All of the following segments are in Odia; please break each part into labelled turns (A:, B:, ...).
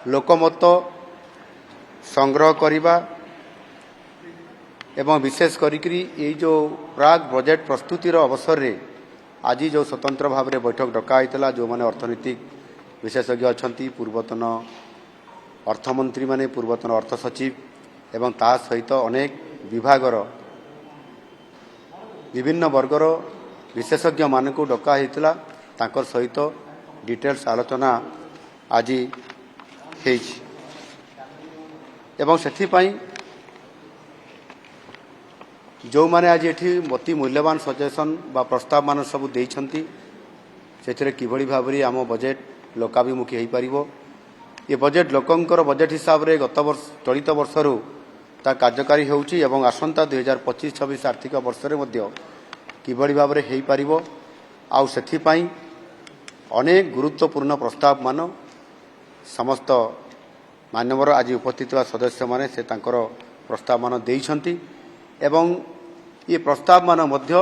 A: ଲୋକମତ ସଂଗ୍ରହ କରିବା ଏବଂ ବିଶେଷ କରିକି ଏଇ ଯେଉଁ ପ୍ରାକ୍ ବଜେଟ୍ ପ୍ରସ୍ତୁତିର ଅବସରରେ ଆଜି ଯେଉଁ ସ୍ୱତନ୍ତ୍ର ଭାବରେ ବୈଠକ ଡକା ହୋଇଥିଲା, ଯେଉଁମାନେ ଅର୍ଥନୈତିକ ବିଶେଷଜ୍ଞ ଅଛନ୍ତି, ପୂର୍ବତନ ଅର୍ଥମନ୍ତ୍ରୀମାନେ, ପୂର୍ବତନ ଅର୍ଥ ସଚିବ ଏବଂ ତା ସହିତ ଅନେକ ବିଭାଗର ବିଭିନ୍ନ ବର୍ଗର ବିଶେଷଜ୍ଞମାନଙ୍କୁ ଡକା ହୋଇଥିଲା। ତାଙ୍କ ସହିତ ଡିଟେଲ୍ସ ଆଲୋଚନା ଆଜି ହେଇଛି ଏବଂ ସେଥିପାଇଁ ଯେଉଁମାନେ ଆଜି ଏଠି ଅତି ମୂଲ୍ୟବାନ ସଜେସନ୍ ବା ପ୍ରସ୍ତାବମାନ ସବୁ ଦେଇଛନ୍ତି, ସେଥିରେ କିଭଳି ଭାବରେ ଆମ ବଜେଟ୍ ଲୋକାଭିମୁଖୀ ହୋଇପାରିବ। ଏ ବଜେଟ୍ ଲୋକଙ୍କର ବଜେଟ୍ ହିସାବରେ ଗତ ବର୍ଷ ଚଳିତ ବର୍ଷରୁ ତା କାର୍ଯ୍ୟକାରୀ ହେଉଛି ଏବଂ ଆସନ୍ତା 2025-26 ଆର୍ଥିକ ବର୍ଷରେ ମଧ୍ୟ କିଭଳି ଭାବରେ ହୋଇପାରିବ। ଆଉ ସେଥିପାଇଁ ଅନେକ ଗୁରୁତ୍ୱପୂର୍ଣ୍ଣ ପ୍ରସ୍ତାବମାନ ସମସ୍ତ ମାନ୍ୟବର ଆଜି ଉପସ୍ଥିତ ଥିବା ସଦସ୍ୟମାନେ ସେ ତାଙ୍କର ପ୍ରସ୍ତାବମାନ ଦେଇଛନ୍ତି ଏବଂ ଏ ପ୍ରସ୍ତାବମାନ ମଧ୍ୟ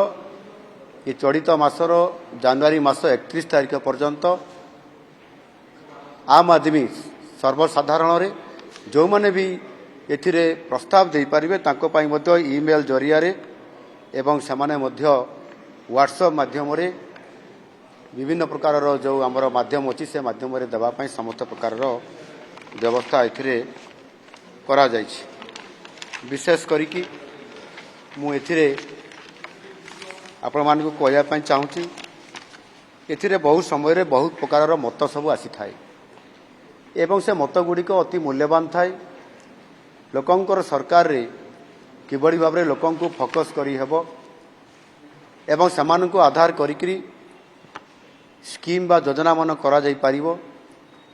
A: ଏ ଚଳିତ ମାସର ଜାନୁଆରୀ ମାସ 31 ତାରିଖ ପର୍ଯ୍ୟନ୍ତ ଆମ୍ ଆଦମୀ ସର୍ବସାଧାରଣରେ ଯେଉଁମାନେ ବି ଏଥିରେ ପ୍ରସ୍ତାବ ଦେଇପାରିବେ ତାଙ୍କ ପାଇଁ ମଧ୍ୟ ଇମେଲ୍ ଜରିଆରେ ଏବଂ ସେମାନେ ମଧ୍ୟ ହ୍ୱାଟ୍ସଆପ୍ ମାଧ୍ୟମରେ ବିଭିନ୍ନ ପ୍ରକାରର ଯେଉଁ ଆମର ମାଧ୍ୟମ ଅଛି ସେ ମାଧ୍ୟମରେ ଦେବା ପାଇଁ ସମସ୍ତ ପ୍ରକାରର ବ୍ୟବସ୍ଥା ଏଥିରେ କରାଯାଇଛି। ବିଶେଷ କରିକି ମୁଁ ଏଥିରେ ଆପଣମାନଙ୍କୁ କହିବା ପାଇଁ ଚାହୁଁଛି, ଏଥିରେ ବହୁତ ସମୟରେ ବହୁତ ପ୍ରକାରର ମତ ସବୁ ଆସିଥାଏ ଏବଂ ସେ ମତଗୁଡ଼ିକ ଅତି ମୂଲ୍ୟବାନ ଥାଏ। ଲୋକଙ୍କର ସରକାରରେ କିଭଳି ଭାବରେ ଲୋକଙ୍କୁ ଫୋକସ୍ କରିହେବ ଏବଂ ସେମାନଙ୍କୁ ଆଧାର କରିକି ସ୍କିମ୍ ବା ଯୋଜନାମାନ କରାଯାଇପାରିବ,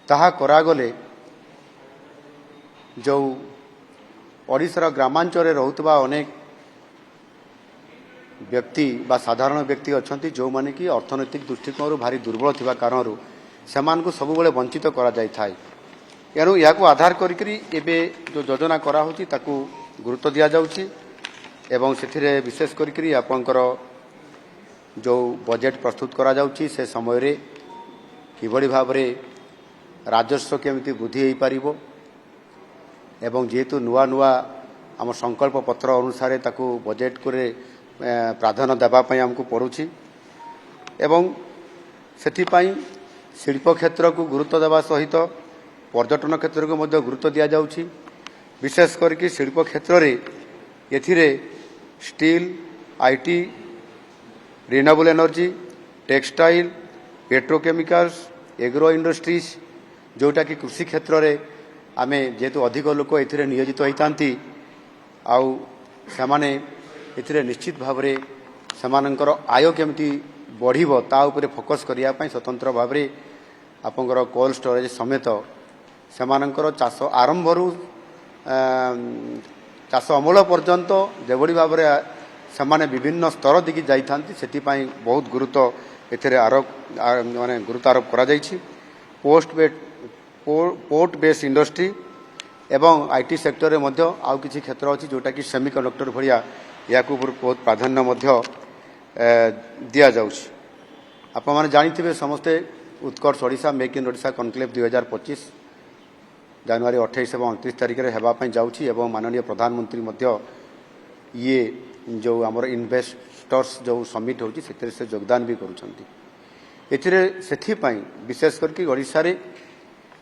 A: ତାହା କରାଗଲେ ଯେଉଁ ଓଡ଼ିଶାର ଗ୍ରାମାଞ୍ଚଳରେ ରହୁଥିବା ଅନେକ ବ୍ୟକ୍ତି ବା ସାଧାରଣ ବ୍ୟକ୍ତି ଅଛନ୍ତି, ଯେଉଁମାନେ କି ଅର୍ଥନୈତିକ ଦୃଷ୍ଟିକୋଣରୁ ଭାରି ଦୁର୍ବଳ ଥିବା କାରଣରୁ ସେମାନଙ୍କୁ ସବୁବେଳେ ବଞ୍ଚିତ କରାଯାଇଥାଏ। ଏଣୁ ଏହାକୁ ଆଧାର କରିକି ଏବେ ଯେଉଁ ଯୋଜନା କରାହେଉଛି ତାକୁ ଗୁରୁତ୍ୱ ଦିଆଯାଉଛି ଏବଂ ସେଥିରେ ବିଶେଷ କରିକି ଆପଣଙ୍କର ଯେଉଁ ବଜେଟ୍ ପ୍ରସ୍ତୁତ କରାଯାଉଛି ସେ ସମୟରେ କିଭଳି ଭାବରେ ରାଜସ୍ୱ କେମିତି ବୃଦ୍ଧି ହୋଇପାରିବ ଏବଂ ଯେହେତୁ ନୂଆ ନୂଆ ଆମ ସଂକଳ୍ପ ପତ୍ର ଅନୁସାରେ ତାକୁ ବଜେଟ୍ করে ପ୍ରାଧାନ୍ୟ ଦେବା ପାଇଁ ଆମକୁ ପଡ଼ୁଛି ଏବଂ ସେଥିପାଇଁ ଶିଳ୍ପ କ୍ଷେତ୍ରକୁ ଗୁରୁତ୍ୱ ଦେବା ସହିତ ପର୍ଯ୍ୟଟନ କ୍ଷେତ୍ରକୁ ମଧ୍ୟ ଗୁରୁତ୍ୱ ଦିଆଯାଉଛି। ବିଶେଷ କରିକି ଶିଳ୍ପ କ୍ଷେତ୍ରରେ ଏଥିରେ steel, IT, renewable energy, textile, petrochemicals, agro industries, ଯେଉଁଟାକି କୃଷି କ୍ଷେତ୍ରରେ ଆମେ ଯେହେତୁ ଅଧିକ ଲୋକ ଏଥିରେ ନିୟୋଜିତ ହୋଇଥାନ୍ତି ଆଉ ସେମାନେ ଏଥିରେ ନିଶ୍ଚିତ ଭାବରେ ସେମାନଙ୍କର ଆୟ କେମିତି ବଢ଼ିବ ତା ଉପରେ ଫୋକସ୍ କରିବା ପାଇଁ ସ୍ୱତନ୍ତ୍ର ଭାବରେ ଆପଣଙ୍କର କୋଲ୍ଡ ଷ୍ଟୋରେଜ୍ ସମେତ ସେମାନଙ୍କର ଚାଷ ଆରମ୍ଭରୁ ଚାଷ ଅମଳ ପର୍ଯ୍ୟନ୍ତ ଯେଭଳି ଭାବରେ ସେମାନେ ବିଭିନ୍ନ ସ୍ତର ଦିଗି ଯାଇଥାନ୍ତି ସେଥିପାଇଁ ବହୁତ ଗୁରୁତ୍ୱ ଏଥିରେ ମାନେ ଗୁରୁତ୍ୱ ଆରୋପ କରାଯାଇଛି। ପୋର୍ଟ ବେସ୍ ଇଣ୍ଡଷ୍ଟ୍ରି ଏବଂ ଆଇଟି ସେକ୍ଟରରେ ମଧ୍ୟ ଆଉ କିଛି କ୍ଷେତ୍ର ଅଛି ଯେଉଁଟାକି ସେମିକଣ୍ଡକ୍ଟର ଭଳିଆ ଏହାକୁ ବହୁତ ପ୍ରାଧାନ୍ୟ ମଧ୍ୟ ଦିଆଯାଉଛି। ଆପଣମାନେ ଜାଣିଥିବେ ସମସ୍ତେ Utkarsh Odisha make in Odisha conclave 2025 January 28 ଏବଂ 29 ତାରିଖରେ ହେବା ପାଇଁ ଯାଉଛି ଏବଂ ମାନନୀୟ ପ୍ରଧାନମନ୍ତ୍ରୀ ମଧ୍ୟ ଇଏ ଯେଉଁ ଆମର ଇନଭେଷ୍ଟର୍ସ ଯେଉଁ ସମିଟ୍ ହେଉଛି ସେଥିରେ ସେ ଯୋଗଦାନ ବି କରୁଛନ୍ତି। ଏଥିରେ ସେଥିପାଇଁ ବିଶେଷ କରିକି ଓଡ଼ିଶାରେ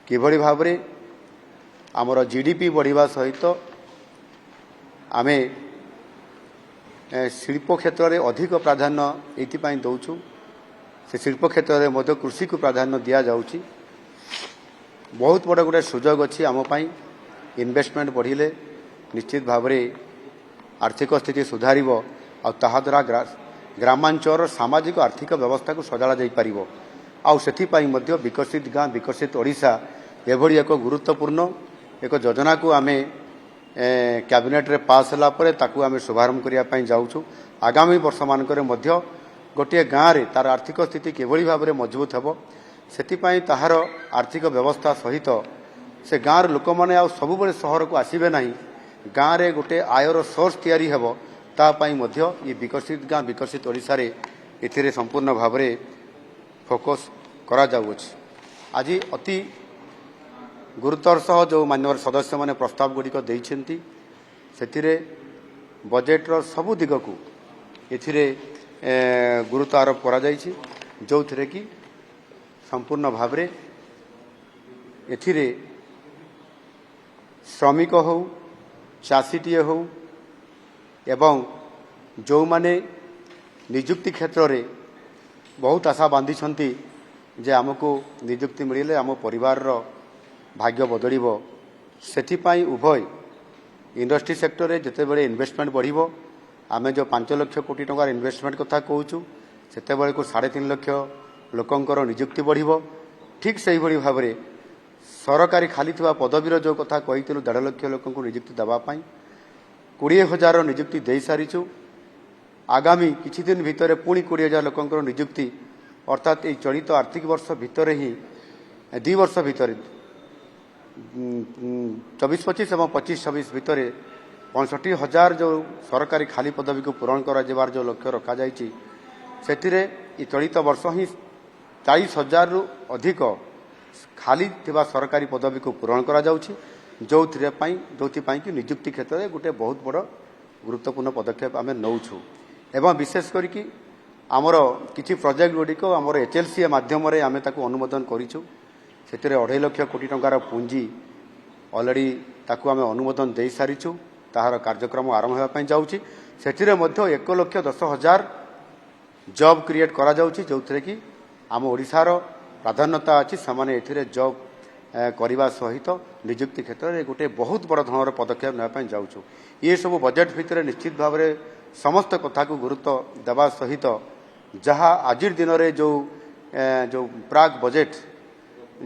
A: କିଭଳି ଭାବରେ ଆମର ଜିଡିପି ବଢ଼ିବା ସହିତ ଆମେ ଶିଳ୍ପ କ୍ଷେତ୍ରରେ ଅଧିକ ପ୍ରାଧାନ୍ୟ ଏଇଥିପାଇଁ ଦେଉଛୁ, ସେ ଶିଳ୍ପ କ୍ଷେତ୍ରରେ ମଧ୍ୟ କୃଷିକୁ ପ୍ରାଧାନ୍ୟ ଦିଆଯାଉଛି। ବହୁତ ବଡ଼ ଗୋଟେ ସୁଯୋଗ ଅଛି ଆମ ପାଇଁ। ଇନଭେଷ୍ଟମେଣ୍ଟ ବଢ଼ିଲେ ନିଶ୍ଚିତ ଭାବରେ ଆର୍ଥିକ ସ୍ଥିତି ସୁଧାରିବ ଆଉ ତାହାଦ୍ୱାରା ଗ୍ରାମାଞ୍ଚଳର ସାମାଜିକ ଆର୍ଥିକ ବ୍ୟବସ୍ଥାକୁ ସଜାଡ଼ା ଯାଇପାରିବ। ଆଉ ସେଥିପାଇଁ ମଧ୍ୟ ବିକଶିତ ଗାଁ ବିକଶିତ ଓଡ଼ିଶା ଏଭଳି ଏକ ଗୁରୁତ୍ୱପୂର୍ଣ୍ଣ ଏକ ଯୋଜନାକୁ ଆମେ କ୍ୟାବିନେଟ୍ରେ ପାସ୍ ହେଲା ପରେ ତାକୁ ଆମେ ଶୁଭାରମ୍ଭ କରିବା ପାଇଁ ଯାଉଛୁ। ଆଗାମୀ ବର୍ଷମାନଙ୍କରେ ମଧ୍ୟ ଗୋଟିଏ ଗାଁରେ ତାର ଆର୍ଥିକ ସ୍ଥିତି କିଭଳି ଭାବରେ ମଜବୁତ ହେବ ସେଥିପାଇଁ ତାହାର ଆର୍ଥିକ ବ୍ୟବସ୍ଥା ସହିତ ସେ ଗାଁର ଲୋକମାନେ ଆଉ ସବୁବେଳେ ସହରକୁ ଆସିବେ ନାହିଁ, ଗାଁରେ ଗୋଟେ ଆୟର ସୋର୍ସ ତିଆରି ହେବ, ତା ପାଇଁ ମଧ୍ୟ ଏ ବିକଶିତ ଗାଁ ବିକଶିତ ଓଡ଼ିଶାରେ ଏଥିରେ ସମ୍ପୂର୍ଣ୍ଣ ଭାବରେ ଫୋକସ୍ କରାଯାଉଅଛି। ଆଜି ଅତି गुरुत्वर सह जो माननीय सदस्य मैंने प्रस्ताव गुड़िक देइछन्ति सेथिरे बजेट्र सबु दिग को एथिरे गुरुत्व आरोप करा जाइछि जो थिरे कि संपूर्ण भावरे एथिरे श्रमिक हो चाषीटीए हो एवं जो माने निजुक्ति क्षेत्र रे बहुत आशा बांधी जे आमको निजुक्ति मिले आम परिवार भाग्य बदलिब सेथिपाई उभय इंडस्ट्री सेक्टर रे जेते बेले इन्वेस्टमेंट बढ़िबो आमे जो 5 लाख कोटी टंकार इन्वेस्टमेंट कथा कहूँ सेते बेले को 3.5 लाख लोकंकर निजुक्ति बढ़िबो ठीक सही भली भाव में सरकारी खाली थिबा पदवीर जो कथा कहितलु 1.5 लाख लोकंकु निजुक्ति दबा पाई 20,000 निजुक्ति दे सारिछु आगामी किछि दिन भितर पुणी 20,000 लोकंकर निजुक्ति अर्थात ये चलित आर्थिक वर्ष भितर ही 2 वर्ष भितर 24-25 और 25-26 भितर 65,000 जो सरकारी खाली पदवी को पूरण कर जो लक्ष्य रखा जाइछि सेथिरे ये चलित वर्ष ही 40,000 रु अधिक खाली थिबा सरकारी पदवी को पूरण करा जाउछि जोथिपाई कि निजुक्ति क्षेत्र में गोटे बहुत बड़ गुरुत्वपूर्ण पदक्षेप आम नौछु एवं विशेष करिकि आमर किछि प्रोजेक्ट गुड़िक आमर HLC माध्यम आम ताकू अनुमोदन करिछु सेतिरे 2.5 लाख कोटी टंकार पुंजी ऑलरेडी ताकू आम अनुमोदन दे सारिछु ताहार कार्यक्रम आरंभ होगा जाउछि सेतिरे मध्य 1,10,000 जॉब क्रिएट करा जाउछि जोथिरे कि आम ओडिसार प्राधान्यता अच्छी सामाने एथिरे जॉब करने सहित निजुक्ति क्षेत्र में गोटे बहुत बड़ धरण पदक्षेप नापी जाऊँ ये सब बजेट भितर निश्चित भाव में समस्त कथा को गुरुत्व देवा सहित जहाँ आज दिन में जो जो प्राग बजेट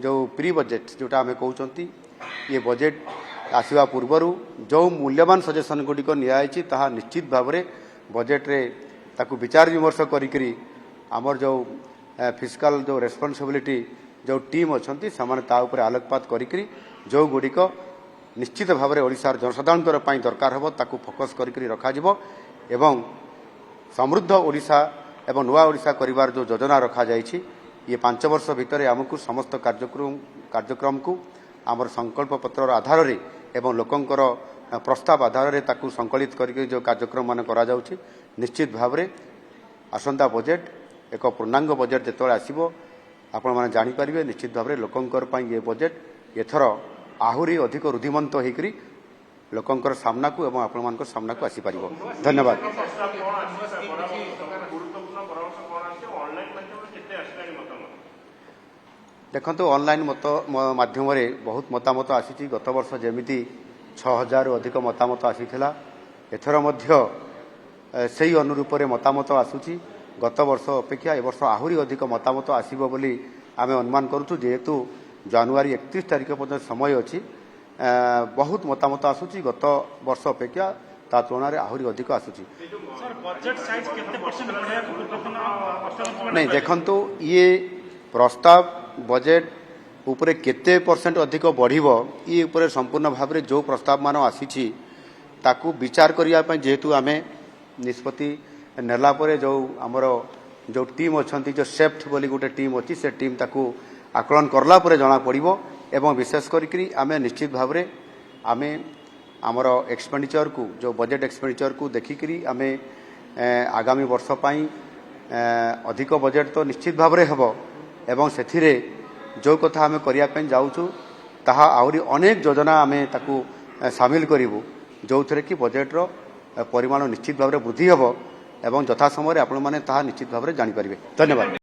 A: जो प्री बजेट जोटा आम कहते ये बजेट आसवा पूर्वर जो मूल्यवान सजेसन गुड़िक नियाई ताहा निश्चित भाव में बजेट रे ताकू विचार विमर्श करी आमर जो फिस्काल जो रेस्पॉन्सिबिलिटी जो टीम अच्छा से आलोकपात करी जो गुड़िक निश्चित भाव में ओडिशार जनसाधारण दरकार हो ताकू फोकस करी रखा एवं समृद्ध ओडिशा एवं नुआ ओडिशा करिवार जो योजना रखा जाइछि ये 5 वर्ष भितर आमको समस्त कार्यक्रम को आमर संकल्प पत्र आधार रे एवं लोकंकर प्रस्ताव आधार रे ताकू संकलित करके जो कार्यक्रम मान करा जाउछि निश्चित भाव में आसंता बजेट एक पूर्णांग बजेट जिते आसो आपण मैंने जापर निश्चित भाव में लोकंकर ये बजेट एथर आहरी अधिक रुधिमंत होकर लोकंकर सामना को एवं आपण मान सामना को आसी पारिबो। धन्यवाद। देखो ऑनलाइन मत माध्यम बहुत मतामत आसी गत वर्ष जमी 6,000 अधिक मतामत आसीथिला एथर मध्य सही अनुरूप मतामत आसूची गत वर्ष अपेक्षा ए वर्ष आहरी अधिक मतामत आसीबो बोली आमे अनुमान करूछु जेहेतु जनवरी 31 तारिख पर्यंत समय अच्छी बहुत मतामत आसूची गत वर्ष अपेक्षा ता तुलना रे आहरी अधिक आसूची नहीं देखंतु ये प्रस्ताव बजेट उपरे केते परसेंट अधिक बढ़िबो ये उपरे संपूर्ण भाव में जो प्रस्ताव मान आसीची ताकू विचार करिया पय जेहेतु आमे निष्पत्ति नेला परे जो आमर जो टीम अच्छा जो सेफ्ट बोली गोटे टीम अच्छी से टीम ताकू आकलन करला परे जना पड़िबो एवं विशेष करी आमे निश्चित भाव में आमे आमर एक्सपेंडिचर को जो बजेट एक्सपेंडिचर को देखिकी आमे आगामी वर्ष पाई अधिक बजेट तो निश्चित भाव में हेबो एवं सेथिरे जो कथा आमे करिया पे जाउछु ताहा आउरी अनेक योजना आमे ताकू शामिल करिवु जो थरे कि बजेट रो परिमाण निश्चित भाव में वृद्धि हेबो एवं यथा समय आपण माने ताहा निश्चित भाव में जानि परिबे। धन्यवाद।